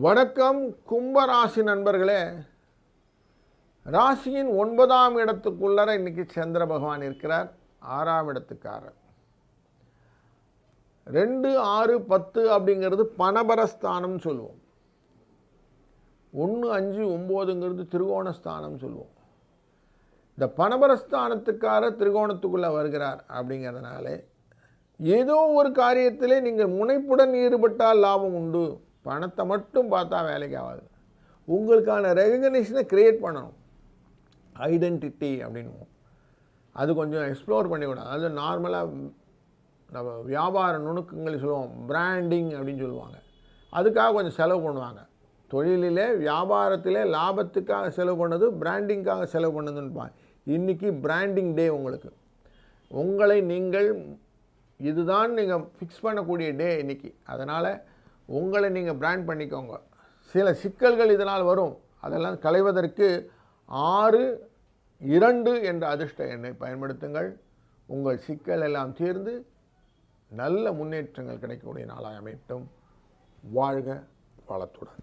வணக்கம் கும்பராசி நண்பர்களே. ராசியின் 9ஆம் இடத்துக்குள்ளர இன்னைக்கு சந்திர பகவான் இருக்கிறார். 6ஆம் இடத்துக்காரர். 2, 6, 10 அப்படிங்கிறது பணபரஸ்தானம் சொல்லுவோம். 1, 5, 9ங்கிறது திரிகோணஸ்தானம் சொல்லுவோம். இந்த பணபரஸ்தானத்துக்காரர் திரிகோணத்துக்குள்ளே வருகிறார் அப்படிங்கிறதுனால ஏதோ ஒரு காரியத்திலே நீங்கள் முனைப்புடன் ஈடுபட்டால் லாபம் உண்டு. பணத்தை மட்டும் பார்த்தா வேலைக்கு ஆகாது. உங்களுக்கான ரெகக்னிஷனை க்ரியேட் பண்ணணும். ஐடென்டிட்டி அப்படின்வோம். அது கொஞ்சம் எக்ஸ்ப்ளோர் பண்ணிவிடும். அது நார்மலாக நம்ம வியாபார நுணுக்கங்கள் சொல்லுவோம், பிராண்டிங் அப்படின்னு சொல்லுவாங்க. அதுக்காக கொஞ்சம் செலவு பண்ணுவாங்க. தொழிலிலே வியாபாரத்திலே லாபத்துக்காக செலவு பண்ணது, பிராண்டிங்காக செலவு பண்ணதுன்னு. இன்றைக்கி பிராண்டிங் டே. உங்களை நீங்கள் இதுதான் நீங்கள் ஃபிக்ஸ் பண்ணக்கூடிய டே இன்றைக்கி. அதனால் உங்களை நீங்கள் பிராண்ட் பண்ணிக்கோங்க. சில சிக்கல்கள் இதனால் வரும். அதெல்லாம் களைவதற்கு 6, 2 என்ற அதிர்ஷ்ட எண்ணை பயன்படுத்துங்கள். உங்கள் சிக்கல் எல்லாம் தீர்ந்து நல்ல முன்னேற்றங்கள் கிடைக்கக்கூடிய நாளாக அமையட்டும். வாழ்க வளத்துடன்.